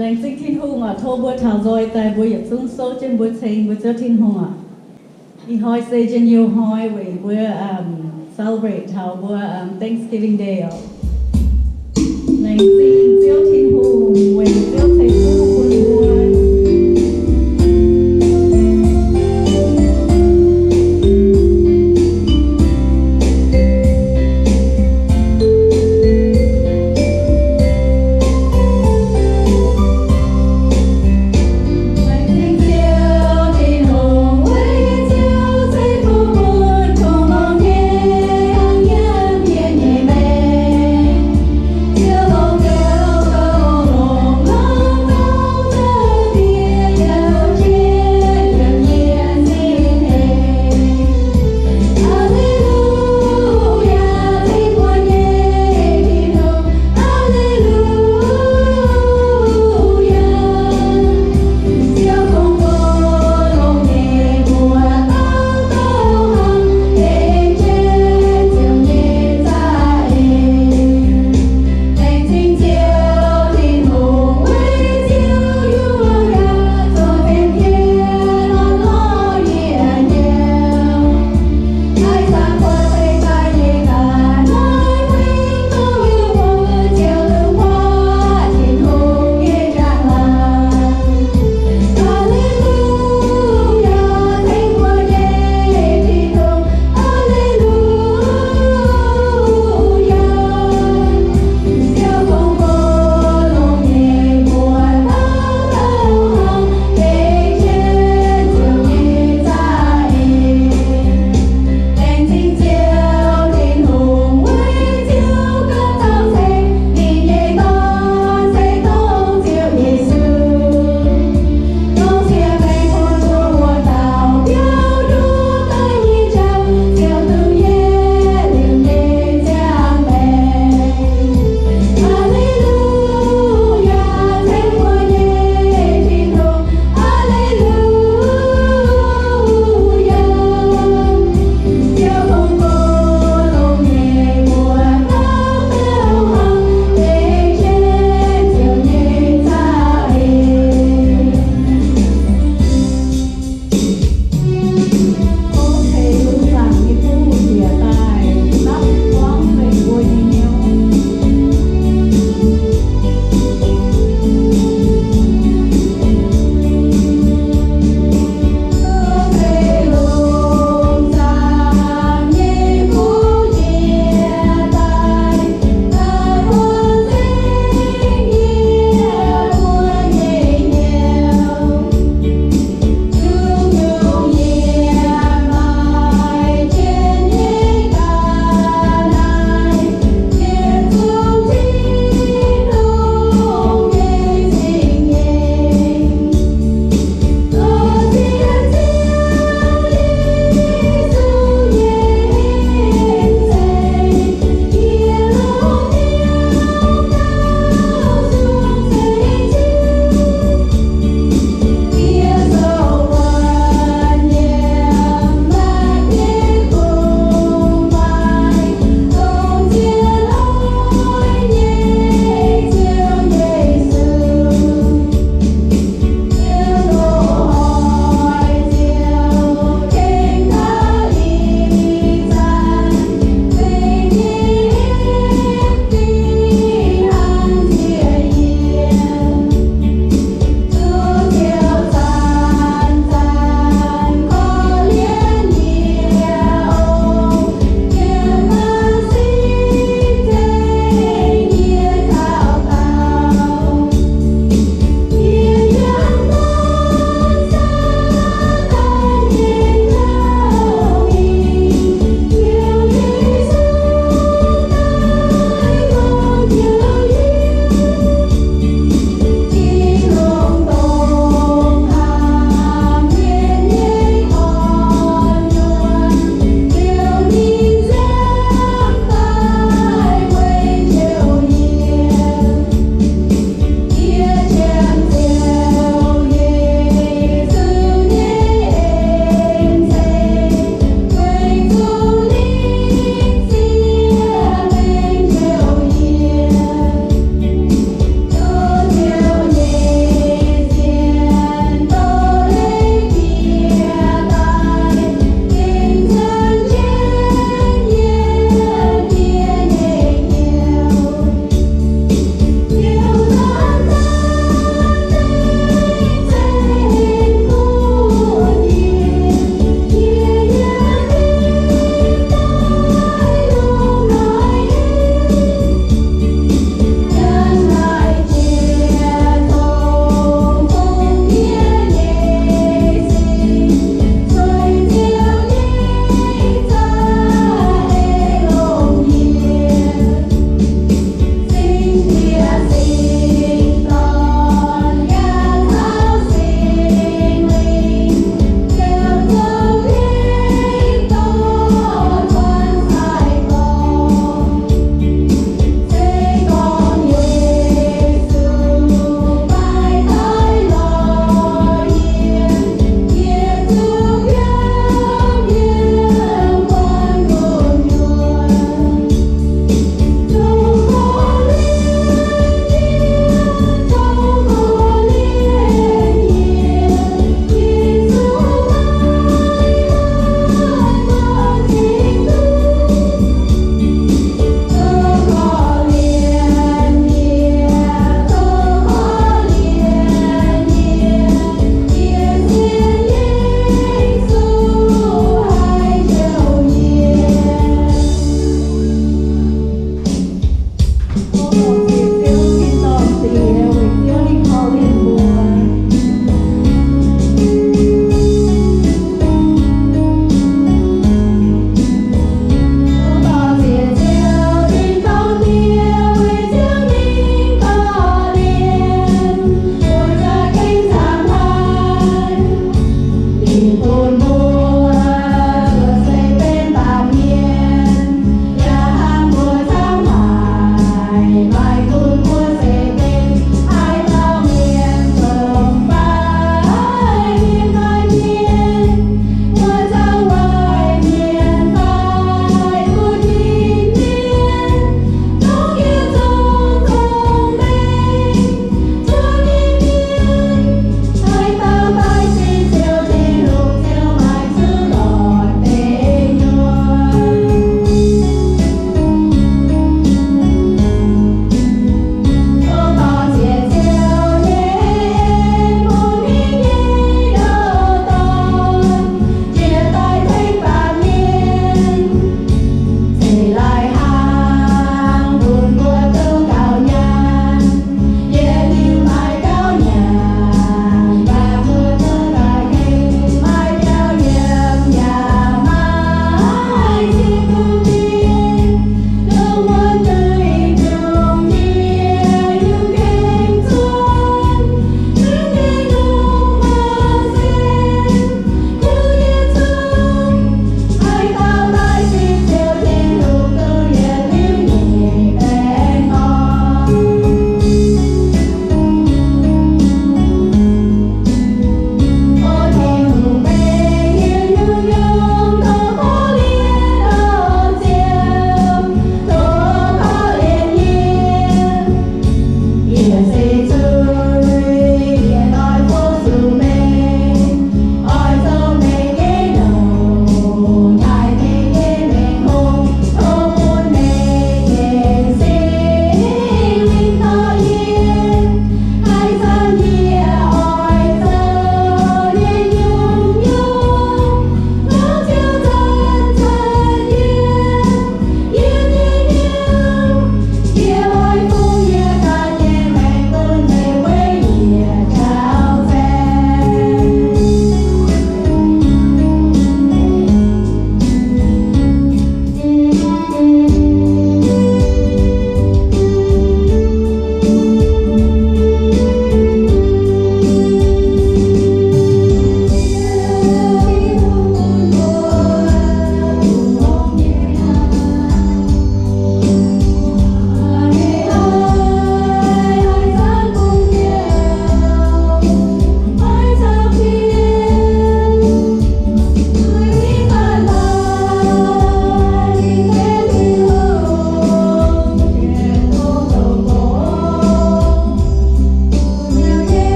Lành sinh thiên hùng à, thô bữa thảo rồi tại bữa dập xuống số trên bữa thình bữa cho thiên hùng à. Đi hỏi xây trên nhiều hỏi về bữa celebrate how bữa Thanksgiving Day à. Lành sinh siêu thiên hùng về siêu thầy phu buồn buồn. Hãy subscribe cho kênh Ghiền Mì Gõ để không bỏ lỡ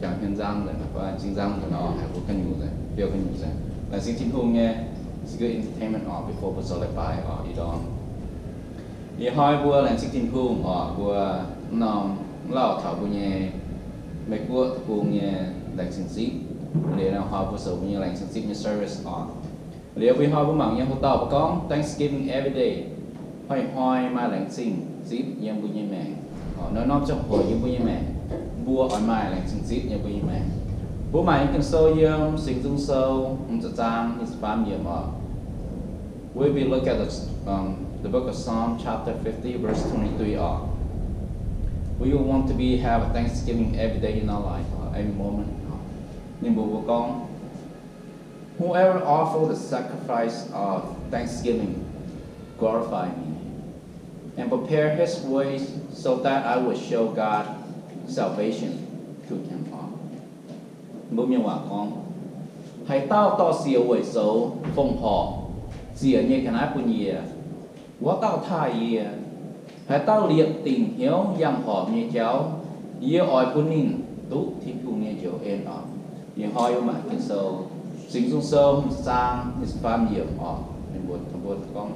chẳng hiện giang rồi và chính giang của nó hay của cái nhủ rồi điều cái nhủ rồi là xin thiên hùng nghe good entertainment before bữa sau lại bài đi đó thì hỏi bữa là xin thiên hùng bữa nó lao thảo bữa nhẹ mấy bữa nhẹ lành sinh sĩ để nào hỏi bữa sau bữa nhẹ lành sinh sĩ như service để vì hỏi bữa mảng như hôm tàu bữa con Thanksgiving every day hỏi mà lành sinh sĩ như bữa nhẹ mẹ nó trong hồi như bữa nhẹ mẹ bữa ở mai lành sinh sĩ như bữa nhẹ mẹ bố mày can show you sinh dung sâu the time his family we will look at the book of Psalm chapter 50 verse 23 we will want to have a Thanksgiving every day in our life every moment nên bố con whoever offer the sacrifice of Thanksgiving glorify me and prepare his ways so that I will show God salvation to him bố mẹ hòa con hãy tao to xìa quẩy xấu phong họ xìa như cái nát của nhìa quá tao thay nhìa hãy tao liệt tình hiếu yang họ như cháu nhìa ỏi của nín tú thì cùng như cháu em nhìa hỏi mà cái sâu sinh dung sâu sang his family nên buồn con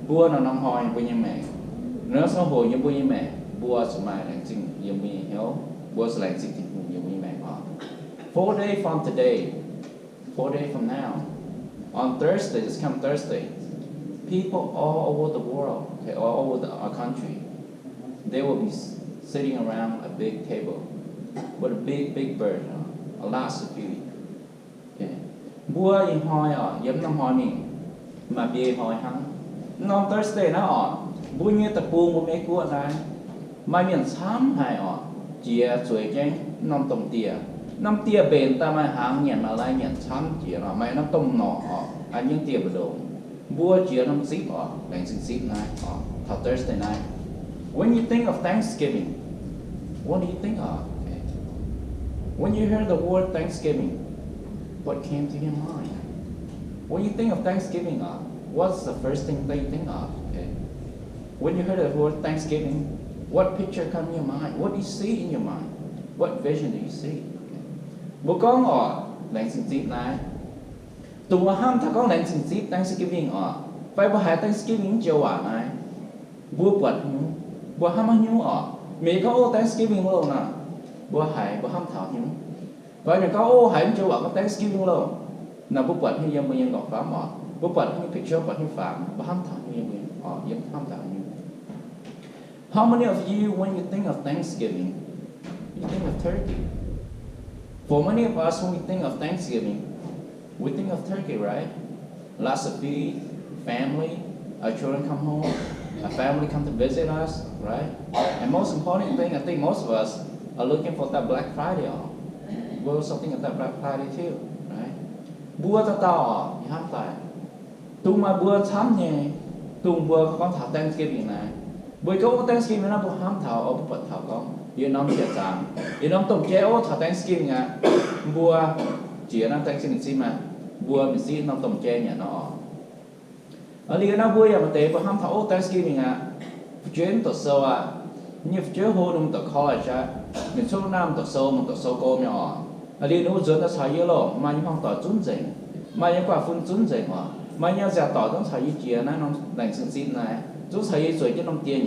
bua nó nằm hỏi với nhà mẹ nếu sau hồi như bua như mẹ bua sẽ mai là sinh như mi hiếu bua sẽ là sinh thì cùng như mi mẹ 4 days from today, 4 days from now, on Thursday, this coming Thursday, people all over the world, okay, all over our country, they will be sitting around a big table with a big bird, a lot of food. Okay. Bua in hoi yếm năm hoi mình, mà bia hoi hăng. On Thursday nó bua như tập buông một mấy cua này, mà miền xám hay chia chuối chén năm tổng tiền. Năm tia bền ta mai hàng nhận mà lại nhận chán chỉ là mai nó tông nọ anh những tia bờ đồ bua chỉ năm ship đánh sinh ship này thảo Thursday night. When you think of Thanksgiving, what do you think of? Okay. When you hear the word Thanksgiving, what came to your mind? When you think of Thanksgiving, what's the first thing that you think of? Okay. When you hear the word Thanksgiving, what picture comes to your mind? What do you see in your mind? What vision do you see? Bố con lệnh sinh ship này tụi mà ham thà con lệnh sinh ship Thanksgiving phải bố hãy Thanksgiving chiều này bố quật bố ham nhú mẹ có ô Thanksgiving luôn nè bố ham thảo nhú vậy mình có ô hãy chiều có Thanksgiving luôn nè bố quật như dân bây giờ ngọc phạm bố quật như picture quật như phạm bố ham thảo như dân ham thảo như. How many of you when you think of Thanksgiving you think of turkey? For many of us, when we think of Thanksgiving, we think of turkey, right? Lots of food, family, our children come home, our family come to visit us, right? And most important thing, I think most of us are looking for that Black Friday. Well, something at that Black Friday too, right? Bua ta tao, you have that. Tung mà bua chăm nhé, tung bua con thảo Thanksgiving này. Bởi có Thanksgiving nó bua ham thảo, ở bua thảo con. Yên ông chia sàng, yên ông tổng chế ô thảo Thanksgiving bua chỉ năm Thanksgiving xí mà bua mình xí năm tổng chế nhà nó ở đây nó bua mà tế bữa ham thảo ô Thanksgiving chuyến tổ sâu như chuyến hồ nông tổ college mình số năm tổ sâu cô nhỏ ở đây nó dẫn ta xài yếu lộ mà những phong tỏ trốn dậy mà những quả phun trốn dậy mà những giả tỏ trong xài yếu chia nó lành sinh xí này chúng xài yếu rồi chứ năm tia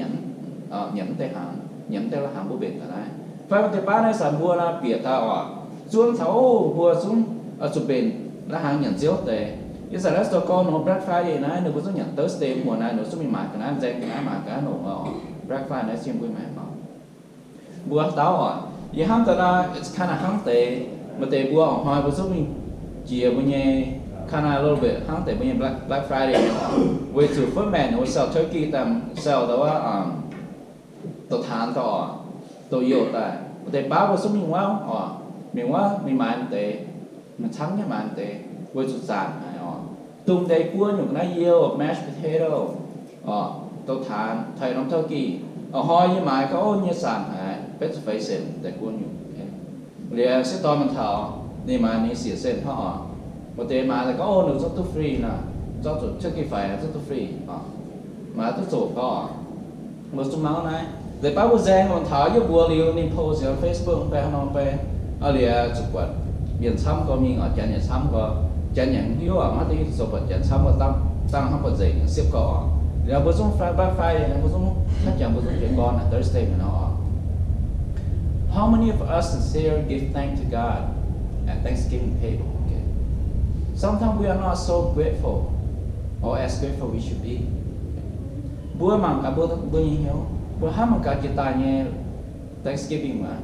nhẫn tệ hàng nhắm theo là hàng bố bền cả đấy phải một cái ba này sản bùa là bìa ta xuống tháo bùa xuống chụp bền là hàng nhận diếu tệ cái sản xuất con nó Black Friday này nó có số nhận Thursday mùa này nó số mình mặc cái này dành cái mà cái nó Black Friday này xem vui mẹ mà bùa táo vậy ham ta là it's kind of hàng tệ mà tệ bùa hỏi bùa số mình chia bùa nhẹ kind of a little bit hàng tệ bùa nhẹ Black Friday way to first man we sell turkey tầm sell đó tôi than to tôi yêu tạiแต่ป้าว่าสมิงว่ามิงว่ามีมันเตะมันช้ำเนี่ยมันเตะว่าจุดสานตุ้มได้กั้วอยู่ในเยี่ยว mashed potato ตัวทานไทยน้ำเท่ากี่หอยยี่หมายก็ยี่สานหายเป็นไฟเส้นแต่กั้วอยู่เรียกเส้นตอนมันเท่านี่มานี่เสียเส้นเท่าว่าเตะมาแต่ก็หนึ่งตัวฟรีนะเจ้าจุดเชื่อกี่ไฟตัวฟรีมาตัวโจก็một số máu này để báo bữa giang còn tháo giúp bùa liều nên post ở Facebookไปนอนไป ở đây chụp quạt biển xăm có mình ở chân nhà xăm có chân nhà hiếu ở mắt đi chụp quạt chân xăm có tăng không có gì xếp có rồi bữa xuống Friday này bữa xuống chắc chắn bữa xuống chuyện con là Thursday mà nó how many of us sincere give thanks to God at Thanksgiving table? Okay. Sometimes we are not so grateful or as grateful we should be. Bữa mà cả bữa nhiều bữa hát mà cả kita nghe Thanksgiving mà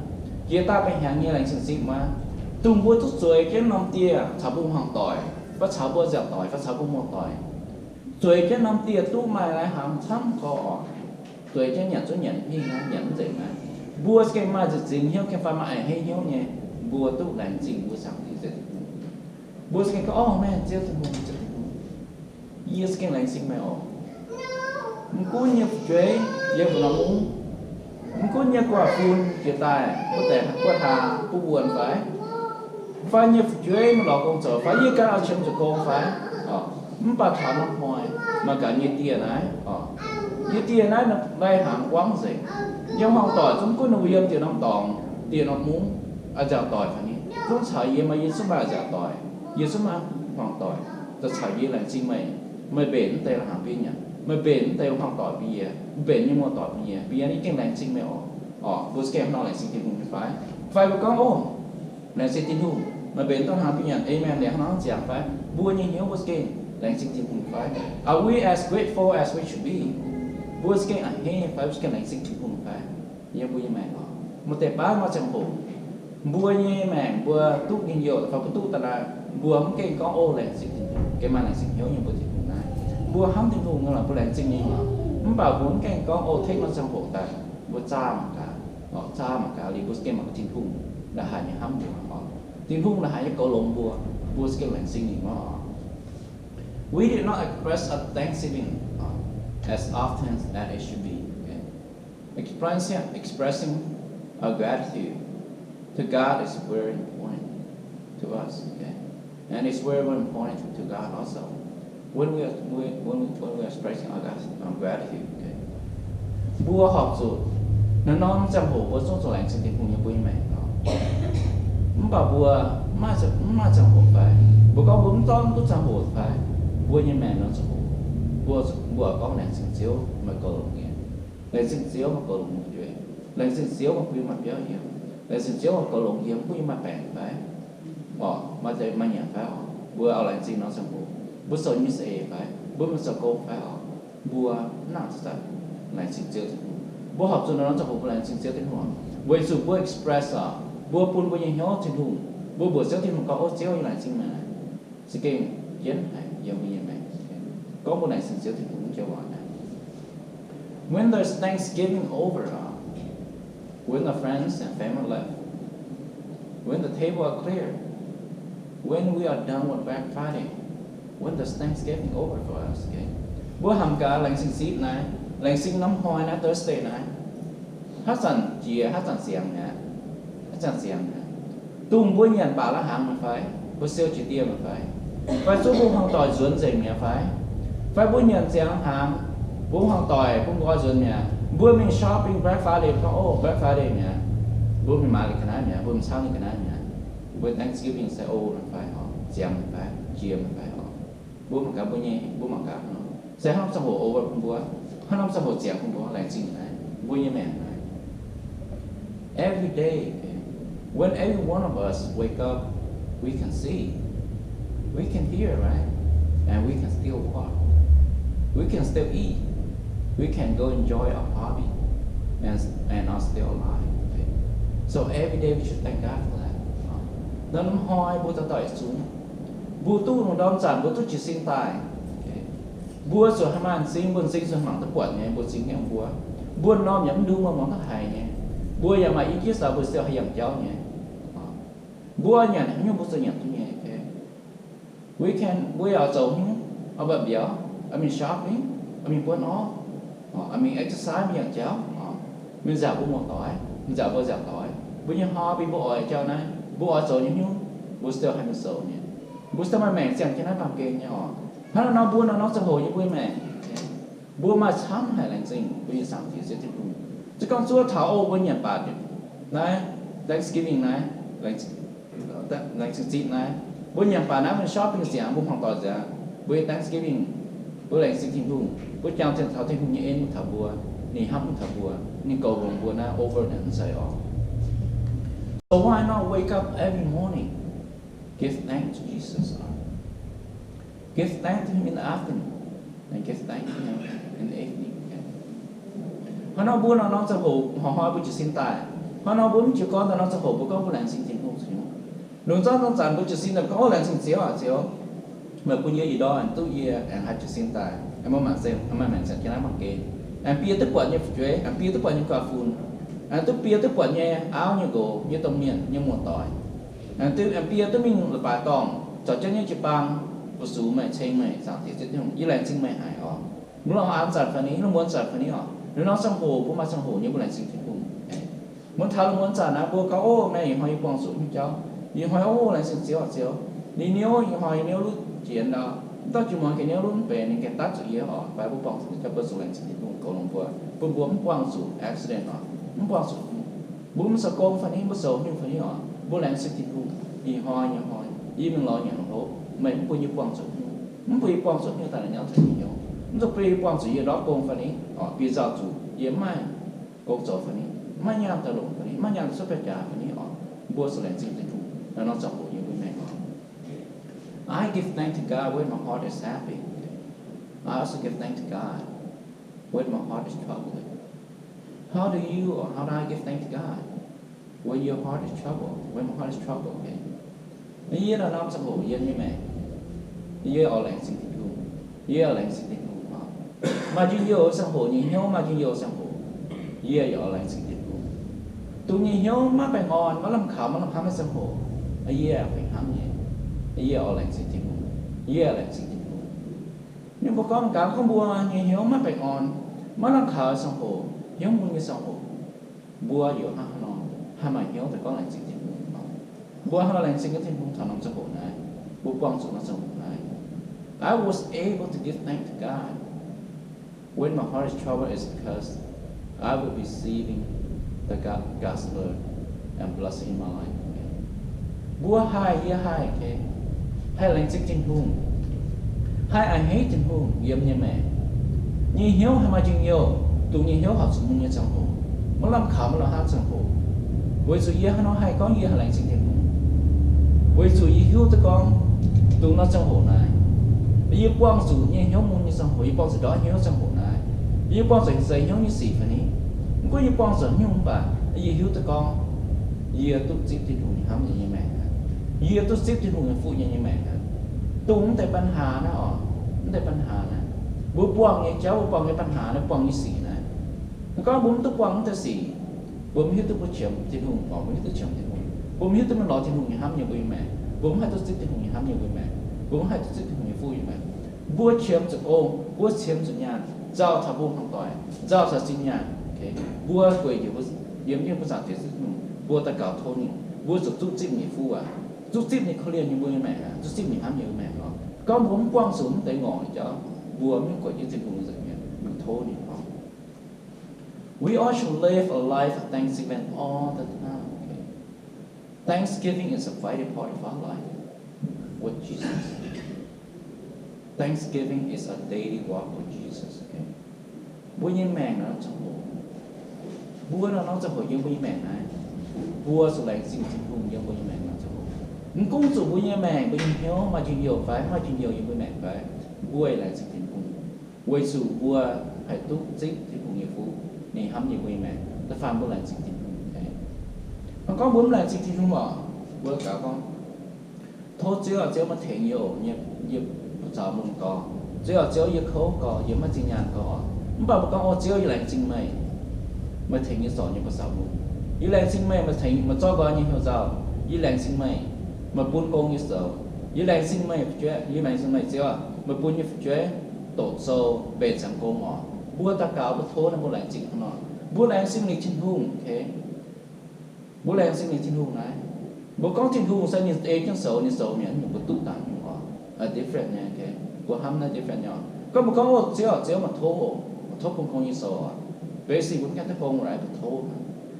kita phải hàng nghe lành sinh mà tung bữa chút rồi cái năm tia chả bung hàng tỏi và chả bữa dẹp tỏi và chả bung một tỏi rồi cái năm tia tu mày lại hàng trăm cỏ rồi cái nhận số nhận như nhận gì mà bữa cái mà chỉ dính hiếu cái pha mại hay hiếu nhé bữa tu lành chính bữa sáng thì gì bữa cái có mẹ chưa yes cái lành sinh mày cú nhập chế giờ của nó muốn cú nhập quả phun kia tài có thể quạt hà cú buồn phải nhập chế mà nó công sở phải như cái ở trong chỗ công phải không bắt thằng nó hoài mà cả như tiền này như tiền này là đây hàng quán gì nhưng hàng tỏi chúng có nuôi yên tiền năm tòng tiền nó muốn ở giả tỏi phải nhỉ chúng xài gì mà yên số ba giả tỏi yên số ba hoàng tỏi ta xài gì là chi mày bền tay là hàng pin nhỉ mày bền tay hoàng tỏi bia bền như mua tỏi bia này cái này chi mày bữa cái nó lại sinh tiền hùng phải có ô này sinh tiền hùng mày bền tao hàng pin nhỉ amen để nó chẳng phải bua như nhiều bữa cái lại sinh tiền hùng phải are we as grateful as we should be bữa cái anh hay phải cái này sinh tiền hùng phải như bữa như mày một tệp bá mà chẳng hùng bua như mày bua tút như nhiều phải có tút là bua không cái có ô lại sinh tiền cái mà lại sinh hiếu như bữa tiền hùng này bua không tiền hùng là bữa lại sinh như mà không bảo muốn cái có ô thích nó chẳng hùng ta bữa cha mà cả đi bữa cái mà tiền hùng là hai nhà hâm bùa họ tiền hùng là hai cái cổ lồng bua cái lại sinh như mà we did not express a thanksgiving as often as it should be. Okay? Expressing our gratitude to God is very important to us, okay? And it's very important to God also. When we are expressing our gratitude, okay? Bua học rồi, nó chẳng hổ bữa số lành sinh cùng như bữa mẹ đó. Bảo bua mà chẳng hổ phải, bữa có bốn con cũng chẳng hổ phải, bua như mẹ nó chẳng hổ. Bùa có lành sinh xíu mà cầu lồng nghe lành sinh xíu mà cầu lồng một chuyện lành sinh xíu mà quy mặt béo hiểm lành sinh xíu mà cầu lồng hiểm quy mặt bèn phải mà chạy mà nhà phải bùa ở lành sinh nó sang bùa sợ như sẽ phải bùa mình sợ cô phải bùa nặng thật lành sinh xíu bùa học cho nó cho hụt lành sinh xíu tiếng hoàng với sự bùa express bùa pun bùa nhìn nhó trên hùng bùa xíu thiên có ô xíu như lành sinh mà sự kiện diễn hay nhiều như vậy có một này sinh xíu thì cũng cho bọn này. When there's Thanksgiving over, when the friends and family left, when the table are clear, when we are done with Black Friday, when there's Thanksgiving over for us, okay? Bữa hầm cả lành sinh xít này, lành sinh nắm hoa này, Thursday này, hát sẵn chìa, hát sẵn xiềng nè, tung bữa nhận bảo là hàng mà phải, bữa siêu chỉ tiêu mà phải số bông hàng tỏi duyên dành mà phải bữa nhận giang hàng bữa hàng tỏi cũng gọi duyên nè bữa mình shopping Black Friday có Black Friday nè bữa mình买cái này nè bữa mình sao cái này nè bữa Thanksgiving sẽ là phải họ giang phải chia mà phải họ bữa mà cả bữa nhẹ bữa mà cả nó sẽ không sao hồ over không bữa không sao hồ giang không bữa lại gì này bữa như mẹ này every day when every one of us wake up we can see we can hear, right? And we can still walk. We can still eat. We can go enjoy our hobby and are still alive. Okay? So every day we should thank God for that. Nó hoi bố ta tỏi xuống. Bố tu nó đón chẳng bố tu chỉ sinh tài. Bố rồi hai man sinh bố sinh rồi mảng tất quẩn nhé bố sinh nghe bố. Bố nó nhắm đúng mà món tất hài nhé. Bố nhà mà ý kiến sao bố sẽ hay dặm cháu nhé. Bố nhà này nhưng bố sẽ nhận tôi nhé. We are talking about béo. I mean shopping. I mean quên ó. I mean exercise mình cháu. Mình dạo bố một tỏi. Mình dạo bố tỏi. Bố như hobby bố ở cháu này. Bố ở chỗ như bố still hay mình sầu nhé. Bố still mà mẹ chẳng cho nó làm kê nhé. Hắn nó bố nó sẽ hồi như bố mẹ. Bố mà chăm hay lành sinh. Bố như sáng thì sẽ tiếp tục. Chứ con xua thảo ô bố nhận bạc. Này Thanksgiving này. lành xin này bữa nhà bà nó mình shopping xiang bữa phòng tỏi giờ bữa Thanksgiving bữa lành xin thiên hùng bữa chào thiên thảo thiên hùng như em thảo bùa nì hấp thảo bùa nì cầu vồng bùa na over and say off. So why not wake up every morning, give thanks to Jesus, give thanks to Him in the afternoon, and give thanks to Him in the evening. Họ nói bữa nào nó sẽ hộ họ hỏi bữa chỉ xin tài, họ nói bữa chỉ có nó sẽ hộ bữa có bữa lành xin thiên hùng xíu. Lúc đó nó chẳng bữa chỉ xin là có lành xin xíu mà bữa nhớ gì đó anh tôi gì anh hay chỉ xin tài, anh mà xem anh mà sẽ cho nó mặc kệ, anh bia tức quậy như chuối, anh bia tức quậy như cà phun. Anh tôi bia tới quần nhẹ áo như gỗ như tông miền như mùa tỏi anh bia tới mình là bài tòng cho chân như chụp băng một số mày chơi mày sao thì sẽ không như là sinh mày hại họ muốn nó ám sát phầnนี้nó muốn sát phầnนี้họ nếu nó sang hồ cũng mà sang hồ như bữa này sinh thiên cung muốn tháo muốn sát na bố cáo ô mày hỏi quang số như cháu như hỏi ô là sinh xíu đi nếu hỏi nếu lúc chuyện đó ta chỉ muốn cái nếu lúc về nên cái tát chữ họ phải bố quang số cho bố số là sinh thiên cung cầu lòng bố bố quang số accident họ không quan trọng, bố mình sẽ con phải bố sầu nhưng phải họ bố làm sự tình luôn, đi hỏi nhà hỏi, đi mình lo nhà nó mình không bao nhiêu quan trọng, không bao nhiêu quan trọng như ta là nhau thấy nhiều, không có bao nhiêu quan trọng gì đó con phải họ bây giờ chủ, yếm mai, con cháu phải mai nhà ta lủng phải mai nhà sắp phải trả phải họ bố sẽ làm sự tình luôn, là nó sẽ như với mẹ họ. I give thanks to God when my heart is happy. I also give thanks to God when my heart is troubled. How do you or how do I give thanks to God when your heart is troubled? When my heart is troubled, okay? Ý là nó sẽ hổ yên như mẹ. Ý ở lạnh sinh tình hùng. Ý ở lạnh sinh tình hùng. Mà chuyện nhiều sẽ hổ nhìn nhau mà chuyện nhiều sẽ hổ. Ý ở lạnh sinh tình hùng. Tụi nhìn nhau mà phải ngon, mà làm khảo mà làm hám sẽ hổ. Ý phải hám nhé. Ý ở lạnh sinh tình hùng. Ý ở lạnh sinh tình hùng. Nhưng mà có một cái không bùa nhìn nhau mà phải ngon, mà làm khảo sẽ hổ. Hiếu muốn như sao bùa nhiều ha nó hai mà hiếu phải có lành sinh thiên hùng bùa hai lành sinh cái thiên hùng thằng nó sẽ hồn này bùa quang số nó sẽ hồn này. I was able to give thanks to God when my heart is troubled is because I was receiving the God's word and blessing in my life. Bùa hai okay hai lành sinh thiên hùng hai ai hate thiên hùng yếm như mẹ như hiếu hai mà chừng nhiều tụi nhìn hiếu học sự như sang hồ, muốn làm khảo muốn làm hát sang hồ, với sự yêu nó hay có yêu lành sinh thiên hùng, với sự hiếu tới con tụi nó sang hồ này, yêu quang sự như hiếu muốn như sang hồ, yêu quang sự đó hiếu sang hồ này, yêu quang sự dày hiếu như xì phải ní, không có yêu quang sự như ông bà, yêu hiếu tới con, yêu tôi xếp thiên hùng hám như mẹ, yêu tôi xếp thiên hùng phụ như mẹ, tôi không thể ban hà nó không thể ban hà này, bố quang như cháu bố quang như ban hà nó quang như xì này. Có bốn tức quăng tới xì, bốn hiếu tức bố chém thiên hùng, bỏ bốn hiếu tức chém thiên hùng, bốn hiếu tức mình lo thiên hùng như hám nhiều với mẹ, bốn hai tức xích thiên hùng như hám nhiều với mẹ, bốn hai tức xích thiên hùng như vui với mẹ, bố chém chụp ôm, bố chém chụp nhàn, giao thà bố không tỏi, giao thà xin nhàn, okay, bố quỳ thì bố yếm như bố giả tuyệt sức nung, bố ta cào thôn nung, bố chụp chút chim như phu à, chút chim như khơi như vui mẹ à, chút chim như hám nhiều với mẹ đó, có bốn quăng xuống tới ngõ cho, bố mới quỳ như thiên hùng dậy mình thôn như đó. We all should live a life of thanksgiving all the time. Okay? Thanksgiving is a vital part of our life with Jesus. Thanksgiving is a daily walk with Jesus. Okay? Bố như mẹ nó trong hồ, bố nó trong hồ như bố mẹ này, bố sẽ lại sinh sinh hùng như bố như mẹ nó trong hồ. Cũng dù bố như mẹ, bố như hiếu mà chuyện nhiều phải, mà chuyện nhiều như bố mẹ phải, bố ấy lại sinh sinh hùng. Bố dù bố phải tốt dịch thì cũng nhiều phú. Này hâm nhiều mẹ, ta phàm bố làm sinh thiên hùng. Mà có bốn làm sinh thiên hùng mà, bố cả con. Thôi chứ mà thể nhiều, như cháu mong có. Chứ như khấu có, như mà sinh nhàn có. Mà bảo con ô chứ như làm sinh mày. Mà thể như sọ như bà sao mong. Như làm sinh mày mà thể mà cho gọi như hiểu giàu. Như làm sinh mày, mà buôn công như sầu. Như làm sinh mày, như làm sinh mày chứ mà buôn như chế tổ sâu về chẳng công họ. Bố ta cáo bố thô là bố lành chính nó. Bố lành sinh lịch thiên hùng, okay? Bố lành sinh lịch thiên hùng này. Bố có thiên hùng sẽ nhìn ế chân xấu nhé, nhưng bố tụ tạm như họ. Different nha, okay? Bố hâm là different nhau. Có một con ô chiếu mà thô không như xấu à. Basic bố nghe tới công rồi, bố thô.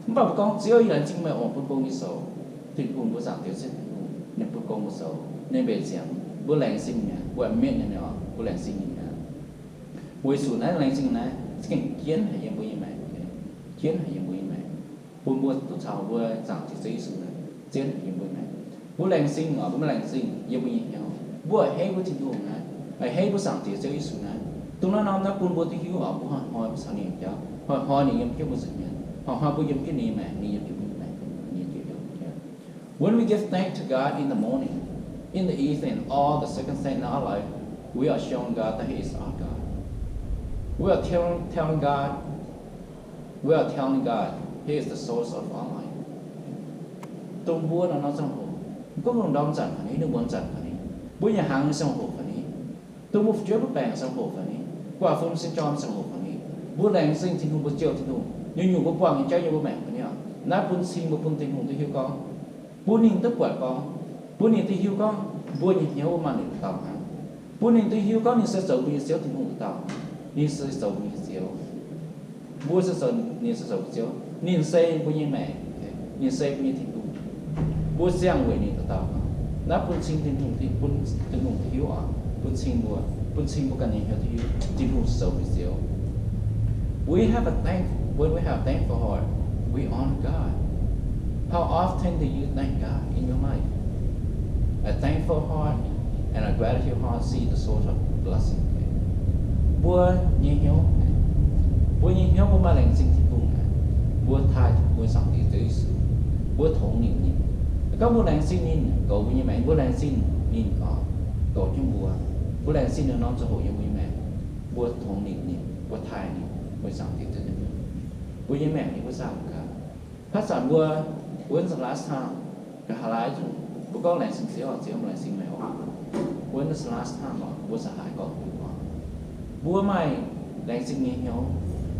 Không bảo bố con chiếu như là chính mẹ ổn công như xấu. thiên hùng bữa sáng tiết sinh thiên hùng nên bữa công bữa sầu nên về xiêm bữa lành sinh nhá bữa miệng này nọ bữa lành sinh nhá buổi sủi nãy lành sinh nãy cái chiến hayยังbuổi mẹ chiến hayยังbuổi mẹ bữa tốt sầu bữa sáng tiết sinh sủi nãy chiến hayยังbuổi mẹ bữa lành sinh ở bữa lành sinhยังbuổi nhau bữa hay bữa thiên hùng nãy hay bữa sáng tiết sinh sủi nãy tụi nó nó bữa tiết hiếu ở bữa hỏi bữa sáng niệm cháu hỏi niệm cái bữa sinh nhá hỏi bữa yếm cái niệm mẹ niệm cái When we give thanks to God in the morning, in the evening, all the circumstances in our life, we are showing God that He is our God. We are telling God, He is the source of our life. Tung búa nó trong hồ, có vùng đông chẳng phải ní, nước buồn chẳng phải ní, búa nhà hàng trong hồ phải ní, tung búa trước búa bèn trong hồ phải ní, quả phun sinh tròn trong hồ phải ní, búa lành sinh thiên hùng búa chiều thiên hùng, nhưng nhiều búa quăng những trái nhiều búa mẹ phải ní à, nát bún sinh búa phun thiên hùng tôi hiểu con. Bố nín tức quả con, bố nín tôi hiếu con, bố nhìn nhau mà nín tao hả? Bố nín tôi hiếu con nín sẽ giàu nín xéo thì không tao, nín sẽ giàu nín xéo, bố sẽ giàu nín sẽ giàu xéo, nín xây bố như mẹ, nín xây bố như thiên hùng, bố giang về nín tao hả? Nãy bố sinh thiên hùng thì bố thiên hùng thì hiếu à, bố sinh bố cần nín hiếu thì hiếu, thiên hùng giàu nín xéo. We have a when we have thankful heart, we honor God. How often do you thank God in your life? A thankful heart and a gratitude heart see the source of blessing. Bua nhẹ hiếu bua mà lành sinh thì cùng bua thai bua sáng thì tới bua thống niệm niệm. Có bua lành sinh niệm cầu với mẹ bua lành sinh niệm cầu trong bua lành sinh nó cho hội với mẹ bua thống niệm niệm bua thai niệm bua sáng thì tới bua với mẹ thì bua sao cả. Phát sản bua When's the last time cái hà lái chúng bố con lại sinh xíu mà lại sinh mẹ họ When's the last time mà bố xã hải có bố mày lại sinh nghe hiếu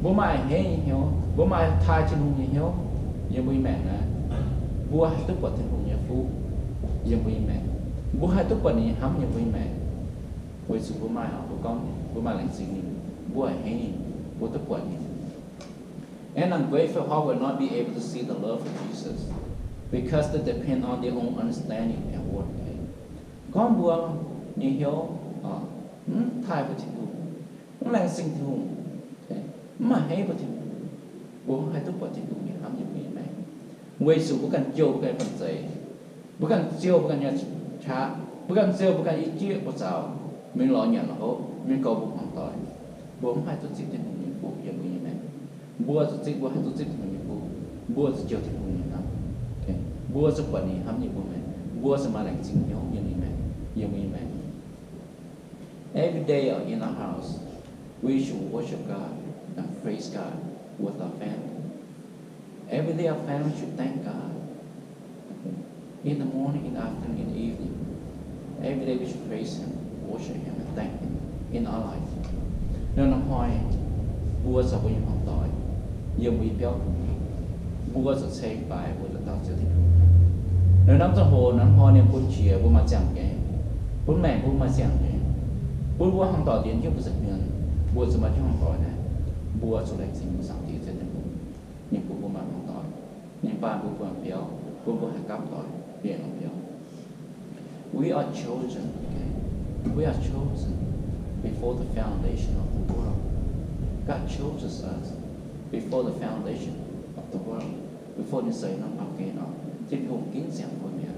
bố mày hé nghe hiếu bố mày thai trên hùng nghe hiếu giờ bố mẹ nè bố hai tức quật trên hùng nhà phu giờ bố hai tức quật này hắm nhà bố mẹ bố sự bố mày họ bố mày lại sinh nghe bố hé nghe bố tức quật này. And ungrateful heart will not be able to see the love of Jesus because they depend on their own understanding and work. Con buông như hiếu thai của thiên hùng, nó là sinh thiên hùng, mà hay của thiên hùng, bố hai tức của thiên hùng như hám như vậy mẹ. Người chủ bố cần chiêu bố cần phần giấy, bố cần chiêu bố cần nhà trả, bố cần chiêu bố cần ý chí bố sao, mình lo nhận hổ, mình cầu bố hoàn tội, bố hai tức thiên hùng như bố như vậy mẹ. Bua tu cik bua tu cik ni bua tu jauh tu ni ham, bua tu buat ni ham ni bua mẹ, bua sama lagi sing nhau như ni mẹ, như ni mẹ. Every day in our house, we should worship God and praise God with our family. Every day our family should thank God. In the morning, in the afternoon, in the evening, every day we should praise Him, worship Him, and thank Him in our life. Nên nó hỏi bua sao bua như hoàn tội. Dùng bị béo bua sẽ xây bài bua là tạo cho thích nếu nắm trong hồ nắm hoa niệm bún chìa bua mà chẳng cái bún mẹ bua mà chẳng cái bua hàng tỏi tiền chứ bua giật miệng bua sẽ mà cho hàng tỏi này bua số lệnh sinh sáng tí trên những bua mà hàng tỏi những ba bua mà béo bua hàng cắp tỏi tiền hàng béo. We are chosen, okay? We are chosen before the foundation of the world. God chose us before the foundation of the world, before the say nó bảo kê nó, thiên hùng kín giảng của mẹ,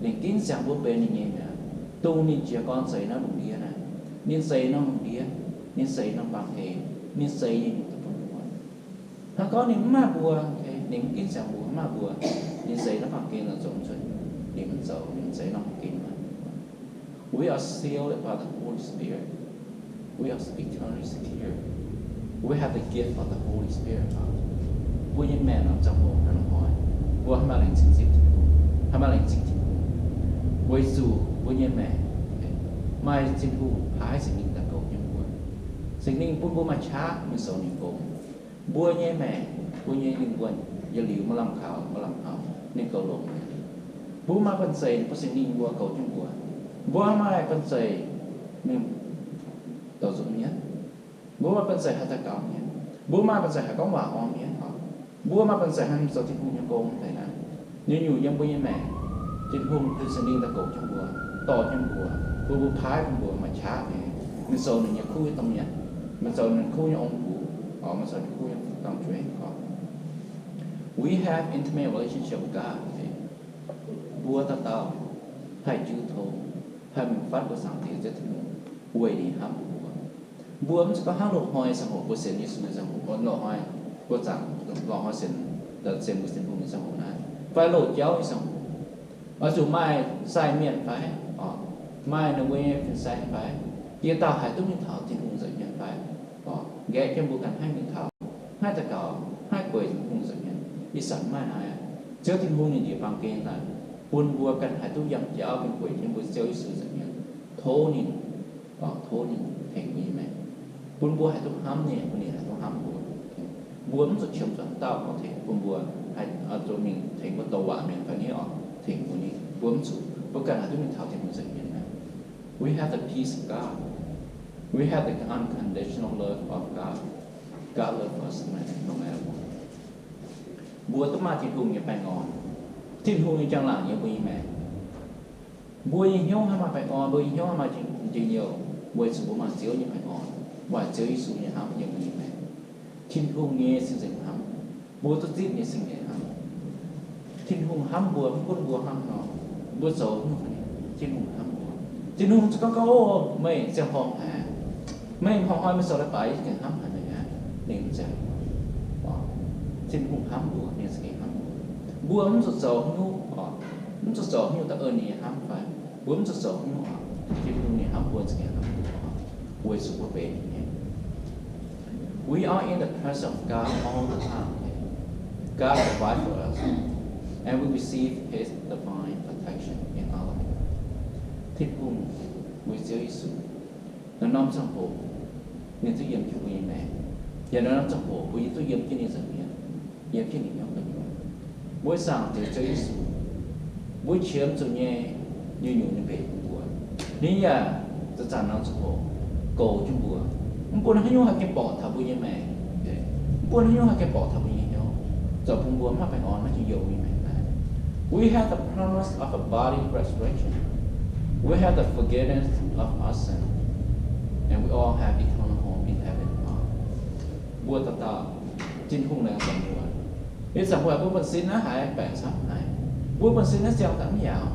nên kín giảng của bên như mẹ, tu nên chỉ con say nó bằng đĩa này, nên say nó bằng đĩa, nên say nó bằng kê, nên say như một tập bùa, hắn có nên ma bùa, nên kín giảng bùa ma bùa, nên say nó bằng kê là giống chuẩn, nên mình giàu, nên say nó bằng kê mà. We are sealed by the Holy Spirit. We are eternally secure. We have the gift of the Holy Spirit. Bố như mẹ nằm trong hồn nó hỏi, bố hãy mà lành sinh dịch hãy mà lành sinh dịch bố dù bố như mẹ mai sinh thu hãy sinh ninh ta cầu như bố sinh ninh bố mà chá mình sầu ninh cầu bố như mẹ bố như ninh quần giờ liu mà làm khảo mà làm ảo nên cầu lộn bố mà phân xây bố sinh ninh bố cầu như bố mà phân xây mình tổ dụng nhất bố mà phân xây hạt ta cầu nhé bố mà phân xây hạt có hòa om nhé bố mà phân xây hạt sầu thiên cung như cô thế nào nếu nhiều dân bùi mẹ trên hôn cứ sinh đi ta cổ trong bùa to trong bùa bùa thái trong bùa mà chả này mình sầu này nhà khui tâm nhật mình sầu này khui nhà ông bùa mình sầu này khui nhà tâm chuyện we have intimate relationship with God bùa ta tao hay chữ thô hay mình phát của sáng thế rất nhiều quay đi ham bùa mình có hai lộ hỏi sang hộ của sen như xuân sang hộ có lộ hỏi của chẳng lộ hỏi sen là sen của sen của sang hộ này phải lộ giáo sang hộ ở chỗ mai sai miệng phải mai nó quên phải sai phải giờ tao hãy tốt những thảo thì cũng dạy miệng phải ghé trong bộ cảnh hai miệng thảo hai ta cỏ hai quầy cũng dạy miệng đi sẵn mai này trước thì hôn những địa phương kia là buôn bùa cần hãy tốt dặm giáo bên quầy trong bộ giáo sự dạy miệng thô nhìn thành gì mẹ buôn bùa hãy tốt hám nhẹ buôn nhẹ hãy tốt hám bùa bùa nó chấm chọn tao có thể buôn bùa hãy ở chỗ mình thành một tàu quả mình phải nhớ thành của mình buôn chủ bất cả là mình thảo thành một dạy miệng này we have the peace of God we have the unconditional love of God God loves us no matter what bùa tốt mà thiên hùng như phải ngon thiên hùng như chẳng là như bùi mẹ bùi hiếu hay mà phải ngon bùi hiếu hay mà chỉ nhiều bùi sự bùa mà chiếu như phải ngon và chiếu ý sự như hám như bùi mẹ thiên hùng nghe sinh dành hám bùa tốt giết như sinh dành hám thiên hùng hám bùa con bùa hám nó bùa xấu không phải thiên hùng hám bùa thiên hùng có câu mày sẽ hòm hả mày hòm hỏi mới sau đó phải cái hám hả này hả nên sẽ thiên hùng hám bùa nên sẽ hám bùa nó xấu nó xấu như ta ơn này hám phải bùa nó xấu như thiên hùng này hám bùa sẽ hám bùa sự bùa bể we are in the presence of God all the time God provides for us and we receive His divine protection in our life. Thiên hùng với Chúa Giêsu nó nằm trong hộ nên tôi yếm cho quý mẹ và nó nằm trong hộ quý tôi yếm cho nên rằng yếm cho nên nhóm mình mỗi sáng thì Chúa Giêsu mỗi chiếm cho nhẹ như nhiều những về bùa nên là tôi chẳng nằm trong hộ cổ trong bùa bùa nó hay cái bỏ thà bùa như mẹ bùa nó hay cái bỏ thà bùa như nhau giờ bùa bùa mà phải ngon nó chỉ dầu như mẹ we have the promise of a body resurrection. We have the forgiveness of our sin. And we all have eternal home in heaven. Bùa ta trên khung này sẵn bùa. Nếu sẵn bùa bùa xin nó hãy bẻ sẵn hãy. Bùa xin nó gieo tắm dạo.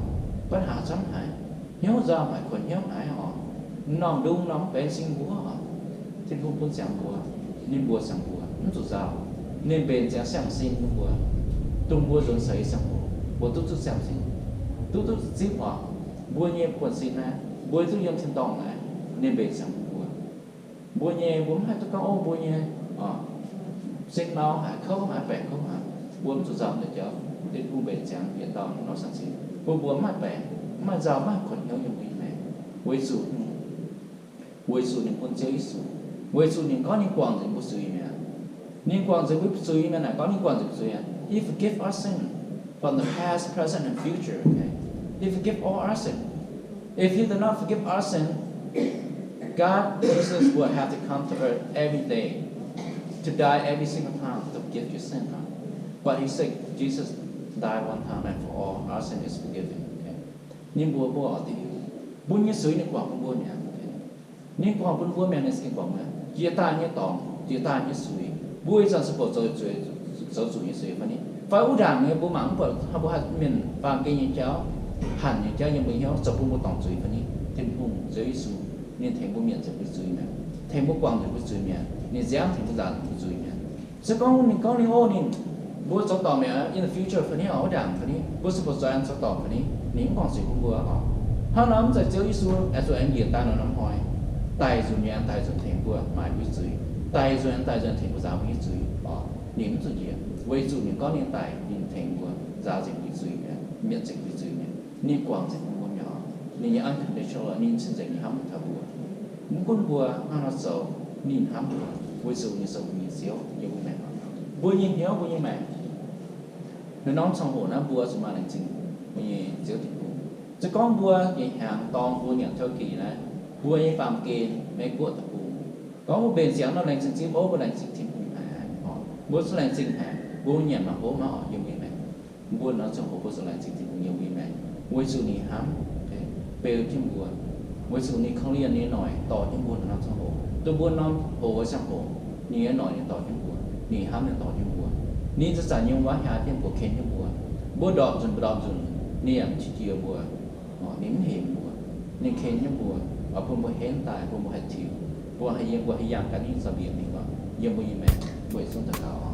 Bất hạ sẵn hãy. Nhớ ra phải khuẩn nhớ hãy họ. Nòng đung nóng bẻ sinh bùa họ. Trên khung bùa sẵn bùa. Nên bùa sẵn bùa. Nó rụt rào. Nên bền sẽ sẵn xin bùa. Tung bùa dồn sấy sẵn bùa. Bùa tốt xem gì tốt zip họ bùa nhẹ quần xin na bùa tôi yếm trên tòng này nên bể sang bùa nhẹ bùa hai tôi có bùa nhẹ sinh máu hả không hả bẻ không hả bùa tôi dòng để cho đến bùa bể chẳng hiện tòng nó sẵn xin bùa mà bẻ mà giàu mà còn nhớ như vậy này với sự những con chơi sự với sự những có những quan gì của sự mẹ những quan gì với sự mẹ này có những quan gì của sự if forgive our sin from the past, present, and future. Okay? He forgive all our sin. If He did not forgive our sin, God, Jesus, will have to come to earth every day to die every single time to forgive your sin. Huh? But He said Jesus died one time and for all our sin is forgiven. Okay? Nhưng bùa ở thì bùa như suy những quảng bùa nhà. Nhưng quảng bùa mẹ này sẽ quảng mà. Chia ta như tòng, chia ta như suy. Bùa rằng sẽ bỏ rồi như suy phải không? Phải u rằng người bố mắng vợ hay bố hạt mình và cái những cháu hẳn những cháu những bệnh nhau sau bố tổng chuối phải đi thêm hùng giới su nên thành bố miệng sẽ bị chuối mẹ thành bố quăng sẽ bị chuối mẹ nên dám thành bố già sẽ bị chuối mẹ sẽ có những ô nên bố sau tỏ mẹ in the future phải đi ở đảng phải đi bố sẽ có doanh sau tỏ phải đi những con sự cũng bố họ họ nắm sẽ giới su ở chỗ anh hiện ta nó nắm hỏi tài dù nhà tài dù thành bố mãi bị chuối tài dù thành bố già bị chuối niệm sự gì với dù những có niệm tài niệm thành của giáo dịch bị duy miễn dịch bị duy niệm quảng dịch của nhỏ niệm ăn thành để cho là niệm sinh dịch hám thà bùa những con bùa ăn nó sầu niệm hám bùa với dù như sầu như xíu như bùa mẹ bùa như nhớ bùa như mẹ nó nóng trong hồ nó bùa dù mà là chính bùa như xíu thì bùa chứ con bùa như hàng tòng bùa nhận theo kỳ này bùa như phạm kê mấy của thà bùa có một bền xéo nó lành sinh bố bùa lành sinh thì bùa số lành sinh bố nhẹ mà bố mà họ dùng như mẹ buôn nó trong hồ bữa sau này chính thì nhiều vì mẹ với sự này hám bèo chim buồn với sự này không liên này nổi tỏ chim buồn nó trong hồ tôi buồn nó hồ ở trong hồ ní nổi ní tỏ chim buồn ní hám ní tỏ chim buồn níจะจ่ายยังว่าหาเทียมกับเคนchim buồn buồnดอกจนดอกจนนี่อย่างชิจิบัวนี่มันเห็นบัวนี่เคนยังบัวเอาพวกบัวเห็นตายพวกบัวเห็นทิวบัวให้ยังบัวให้ยังกันนี่สเบียงนี่ก็ยังบัวยังแม่บัวส่งตะขาว